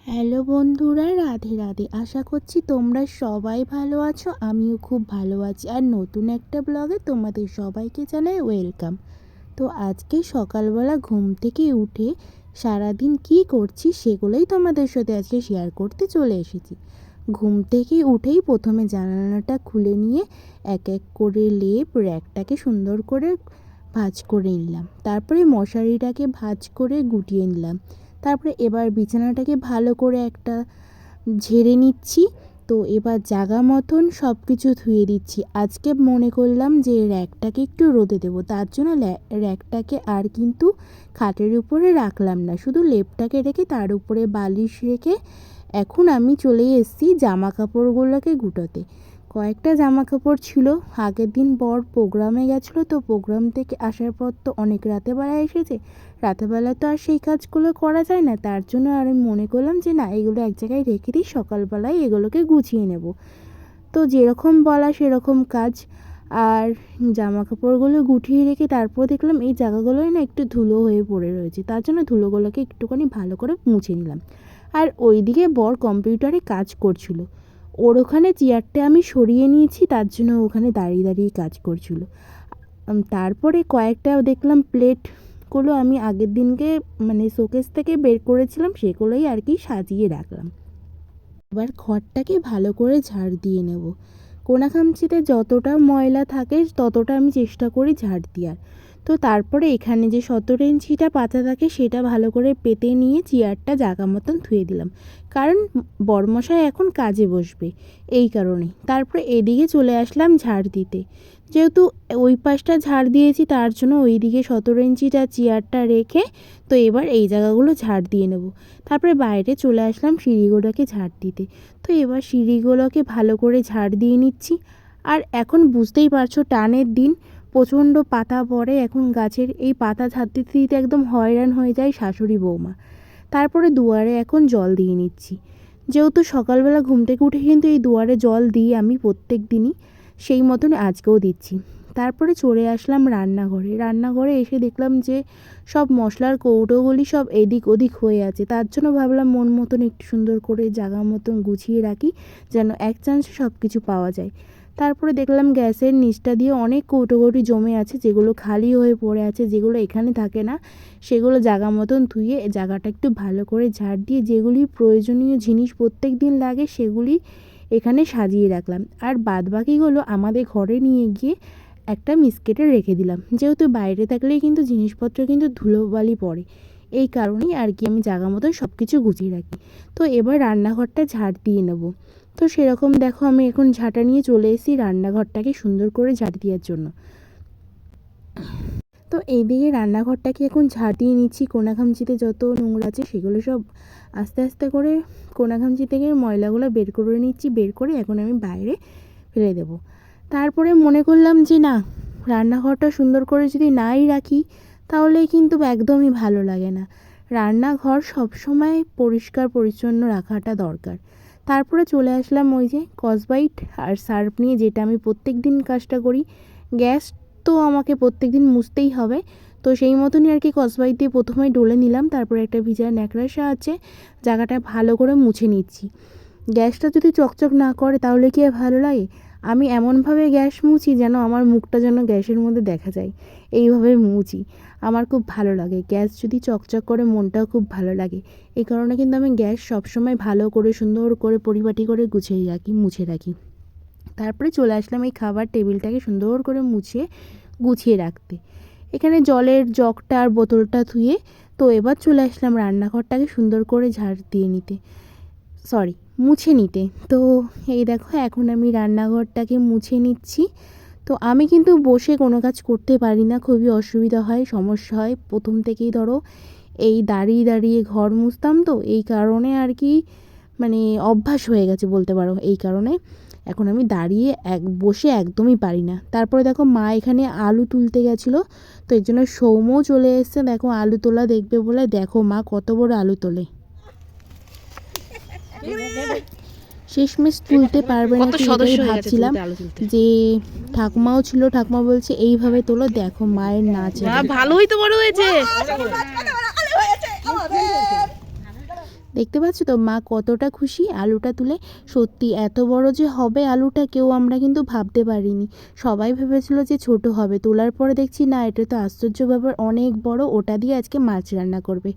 Hello বন্ধুরা, রাধে রাধে। আশা করছি তোমরা সবাই ভালো আছো। আমিও খুব ভালো আছি। আর নতুন একটা ব্লগে তোমাদের সবাইকে জানাই ওয়েলকাম। তো আজকে সকালবেলা ঘুম থেকে উঠে সারাদিন কি করছি সেগুলোই তোমাদের সাথে আজকে শেয়ার করতে চলে এসেছি। ঘুম থেকে উঠেই প্রথমে জানালাটা খুলে নিয়ে এক এক করে লেপ র্যাকটাকে সুন্দর করে ভাঁজ করে নিলাম। তারপরে মশারিটাকে ভাঁজ করে গুটিয়ে নিলাম। তারপরে এবার বিছানাটাকে ভালো করে একটা ঝেড়ে নিচ্ছি। তো এবার জাগা মতন সব কিছু ধুয়ে দিচ্ছি। আজকে মনে করলাম যে র্যাকটাকে একটু রোদে দেবো, তার জন্য র্যাকটাকে আর কিন্তু খাটের উপরে রাখলাম না, শুধু লেপটাকে রেখে তার উপরে বালিশ রেখে এখন আমি চলে এসেছি জামা কাপড়গুলোকে গুটোতে। কয়েকটা জামা কাপড় ছিল, আগের দিন বর প্রোগ্রামে গেছিলো, তো প্রোগ্রাম থেকে আসার পর তো অনেক রাতেবেলা এসেছে, রাতেবেলা তো আর সেই কাজগুলো করা যায় না, তার জন্য আর আমি মনে করলাম যে না, এগুলো এক জায়গায় রেখে দিই, সকালবেলায় এগুলোকে গুছিয়ে নেব। তো যেরকম বলা সেরকম কাজ। আর জামা কাপড়গুলো গুটিয়ে রেখে তারপর দেখলাম এই জায়গাগুলোই না একটু ধুলো হয়ে পড়ে রয়েছে, তার জন্য ধুলোগুলোকে একটুখানি ভালো করে মুছে নিলাম। আর ওইদিকে বর কম্পিউটারে কাজ করছিল, ওর ওখানে চেয়ারটা আমি সরিয়ে নিয়েছি, তার জন্য ওখানে দাঁড়িয়ে দাঁড়িয়ে কাজ করছিল। তারপরে কয়েকটা দেখলাম প্লেটগুলো আমি আগের দিনকে মানে শোকেস থেকে বের করেছিলাম, সেগুলোই আর কি সাজিয়ে রাখলাম। এবার ঘরটাকে ভালো করে ঝাড় দিয়ে নেব। কোনাখামচিতে যতটা ময়লা থাকে ততটা আমি চেষ্টা করি ঝাড় দেওয়ার। তো তারপরে এখানে যে 17 ইঞ্চিটা পাতা থাকে সেটা ভালো করে পেতে নিয়ে চেয়ারটা জায়গা মতন ধুয়ে দিলাম, কারণ বড়মশাই এখন কাজে বসবে, এই কারণে। তারপরে এদিকে চলে আসলাম ঝাড় দিতে। যেহেতু ওই পাশটা ঝাড় দিয়েছি, তার জন্য ওই দিকে 17 ইঞ্চিটা চেয়ারটা রেখে তো এবার এই জায়গাগুলো ঝাড় দিয়ে নেব। তারপরে বাইরে চলে আসলাম সিঁড়িগুলোকে ঝাড় দিতে। তো এবার সিঁড়িগুলোকে ভালো করে ঝাড় দিয়ে নিচ্ছি। আর এখন বুঝতেই পারছো টানের দিন, প্রচণ্ড পাতা পড়ে এখন গাছের, এই পাতা ঝাড়তে দিতে একদম হয়রান হয়ে যায় শাশুড়ি বৌমা। তারপরে দুয়ারে এখন জল দিয়ে নিচ্ছি। যেহেতু সকালবেলা ঘুম থেকে উঠে কিন্তু এই দুয়ারে জল দিই আমি প্রত্যেক দিনই, সেই মতন আজকেও দিচ্ছি। তারপরে চলে আসলাম রান্নাঘরে এসে দেখলাম যে সব মশলার কৌটোগুলি সব এদিক ওদিক হয়ে আছে, তার জন্য ভাবলাম মন মতন একটু সুন্দর করে জায়গা মতন গুছিয়ে রাখি, যেন এক চান্সে সব কিছু পাওয়া যায়। তারপরে দেখলাম গ্যাসের নিচটা দিয়ে অনেক কৌটোকৌটি জমে আছে, যেগুলো খালি হয়ে পড়ে আছে, যেগুলো এখানে থাকে না, সেগুলো জায়গা মতন ধুয়ে জায়গাটা একটু ভালো করে ঝাড় দিয়ে যেগুলি প্রয়োজনীয় জিনিস প্রত্যেক দিন লাগে সেগুলি এখানে সাজিয়ে রাখলাম। আর বাদবাকিগুলো আমাদের ঘরে নিয়ে গিয়ে একটা মিস্কেটে রেখে দিলাম, যেহেতু বাইরে থাকলেই কিন্তু জিনিসপত্র কিন্তু ধুলোবালি পড়ে, এই কারণেই আর কি আমি জায়গা মতো সব কিছু গুছিয়ে রাখি। তো এবার রান্নাঘরটা ঝাড় দিয়ে নেব। তো সেরকম দেখো আমি এখন ঝাঁটা নিয়ে চলে এসেছি রান্নাঘরটাকে সুন্দর করে ঝাড় দেওয়ার জন্য। তো এইদিকে রান্নাঘরটাকে এখন ঝাড় দিয়ে নিচ্ছি, কোনাখামচিতে যত নোংরা আছে সেগুলো সব আস্তে আস্তে করে কোনাখামচি থেকে ময়লাগুলো বের করে নিচ্ছি, বের করে এখন আমি বাইরে ফেলে দেবো। তারপরে মনে করলাম যে না, রান্নাঘরটা সুন্দর করে যদি নাই রাখি তাহলে কিন্তু একদমই ভালো লাগে না, রান্নাঘর সবসময় পরিষ্কার পরিচ্ছন্ন রাখাটা দরকার। তারপরে চলে আসলাম ওই যে স্কচব্রাইট আর সার্ফ নিয়ে, যেটা আমি প্রত্যেক দিন কাজটা করি। গ্যাস তো আমাকে প্রত্যেক দিন মুছতেই হবে, তো সেই মতনই আর কি স্কচব্রাইট দিয়ে প্রথমেই ডলে নিলাম, তারপরে একটা ভিজা ন্যাকড়ার সাহায্যে জায়গাটা ভালো করে মুছে নিচ্ছি। গ্যাসটা যদি চকচক না করে তাহলে কি আর ভালো লাগে? আমি এমনভাবে গ্যাস মুছি যেন আমার মুখটা যেন গ্যাসের মধ্যে দেখা যায়, এইভাবে মুছি। আমার খুব ভালো লাগে গ্যাস যদি চকচক করে, মনটাও খুব ভালো লাগে। এই কারণে কিন্তু আমি গ্যাস সবসময় ভালো করে সুন্দর করে পরিপাটি করে মুছে রাখি। তারপরে চলে আসলাম এই খাবার টেবিলটাকে সুন্দর করে গুছিয়ে রাখতে। এখানে জলের জগটা আর বোতলটা ধুয়ে তো এবার চলে আসলাম রান্নাঘরটাকে সুন্দর করে মুছে নিতে। তো এই দেখো এখন আমি রান্নাঘরটাকে মুছে নিচ্ছি। তো আমি কিন্তু বসে কোনো কাজ করতে পারি না, খুবই অসুবিধা হয়, সমস্যা হয় প্রথম থেকেই। ধরো এই দাঁড়িয়ে দাঁড়িয়ে ঘর মুছতাম, তো এই কারণে আর কি মানে অভ্যাস হয়ে গেছে বলতে পারো, এই কারণে এখন আমি দাঁড়িয়ে বসে একদমই পারি না। তারপরে দেখো মা এখানে আলু তুলতে গেছিলো, তো এর জন্য সৌম্যও চলে এসছে দেখো আলু তোলা দেখবে বলে। দেখো মা কত বড় আলু তোলে, শেষমেশ তুলতে পারবে না কি এটাই ভাবছিলাম, যে ঠাকুমাও ছিল, ঠাকুমা বলছে এইভাবে তোলো, দেখো মায়ের নাচ। ভালোই তো বড় হয়েছে। দেখতে পাচ্ছ তো মা কতটা খুশি আলুটা তুলে। সত্যি এত বড় যে হবে আলুটা কেউ আমরা কিন্তু ভাবতে পারিনি। সবাই ভেবেছিল যে ছোট হবে, তোলার পরে দেখছি না, এটা তো আশ্চর্য ব্যাপার, অনেক বড়। ওটা দিয়ে আজকে মাছ রান্না করবে।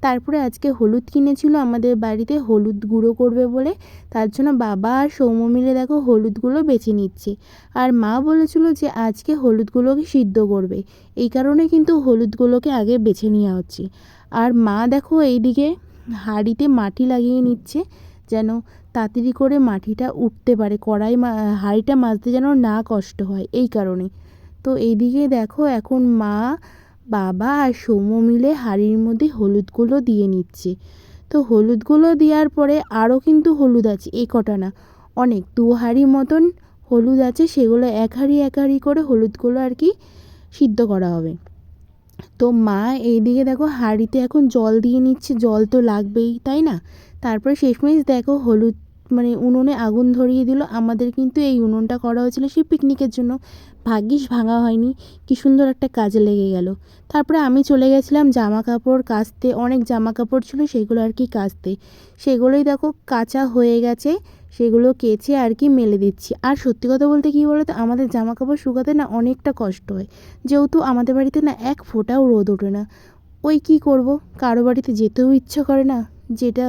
তারপরে আজকে হলুদ কিনেছিল আমাদের বাড়িতে, হলুদ গুঁড়ো করবে বলে। তার জন্য বাবা আর সৌম্য মিলে দেখো হলুদগুলো বেছে নিচ্ছে। আর মা বলেছিল যে আজকে হলুদগুলোকে সিদ্ধ করবে, এই কারণে কিন্তু হলুদগুলোকে আগে বেছে নেওয়া হচ্ছে। আর মা দেখো এইদিকে হাঁড়িতে মাটি লাগিয়ে নিচ্ছে, যেন তাড়াতাড়ি করে মাটিটা উঠতে পারে, হাঁড়িটা মাজতে যেন না কষ্ট হয়, এই কারণে। তো এইদিকে দেখো এখন মা, বাবা আর সৌম্য মিলে হাঁড়ির মধ্যে হলুদগুলো দিয়ে নিচ্ছে। তো হলুদগুলো দেওয়ার পরে আরও কিন্তু হলুদ আছে, এই কটা না, অনেক 2 হাঁড়ি মতন হলুদ আছে, সেগুলো এক হাঁড়ি করে হলুদগুলো আর কি সিদ্ধ করা হবে। তো মা এইদিকে দেখো হাঁড়িতে এখন জল দিয়ে নিচ্ছে, জল তো লাগবেই তাই না। তারপরে শেষমেশ দেখো হলুদ মানে উনুনে আগুন ধরিয়ে দিল। আমাদের কিন্তু এই উনুনটা করা হয়েছিল সেই পিকনিকের জন্য, ভাগ্যিস ভাঙা হয়নি, কি সুন্দর একটা কাজে লেগে গেল। তারপরে আমি চলে গেছিলাম জামা কাপড় কাচতে, অনেক জামা কাপড় ছিল সেগুলো আর কি কাচতে। সেগুলোই দেখো কাচা হয়ে গেছে, সেগুলো কেচে আর কি মেলে দিচ্ছি। আর সত্যি কথা বলতে কী বলো তো, আমাদের জামা কাপড় শুকাতে না অনেকটা কষ্ট হয়, যেহেতু আমাদের বাড়িতে না এক ফোঁটাও রোদ ওঠে না। ওই কী করব, কারো বাড়িতে যেতেও ইচ্ছে করে না। যেটা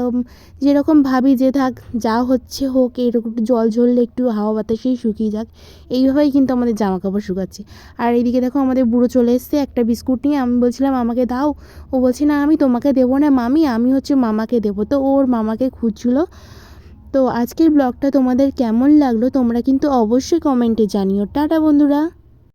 যেরকম ভাবি যে থাক, যা হচ্ছে হোক, এরকম একটু জল ঝরলে একটু হাওয়া বাতাসেই শুকিয়ে যাক, এইভাবেই কিন্তু আমাদের জামা কাপড় শুকাচ্ছে। আর এইদিকে দেখো আমাদের বুড়ো চলে এসছে একটা বিস্কুট নিয়ে। আমি বলছিলাম আমাকে দাও, ও বলছে না আমি তোমাকে দেবো না মামি, আমি হচ্ছে মামাকে দেবো। তো ওর মামাকে খুঁজছিল। তো আজকের ব্লগটা তোমাদের কেমন লাগলো তোমরা কিন্তু অবশ্যই কমেন্টে জানিও। টাটা বন্ধুরা।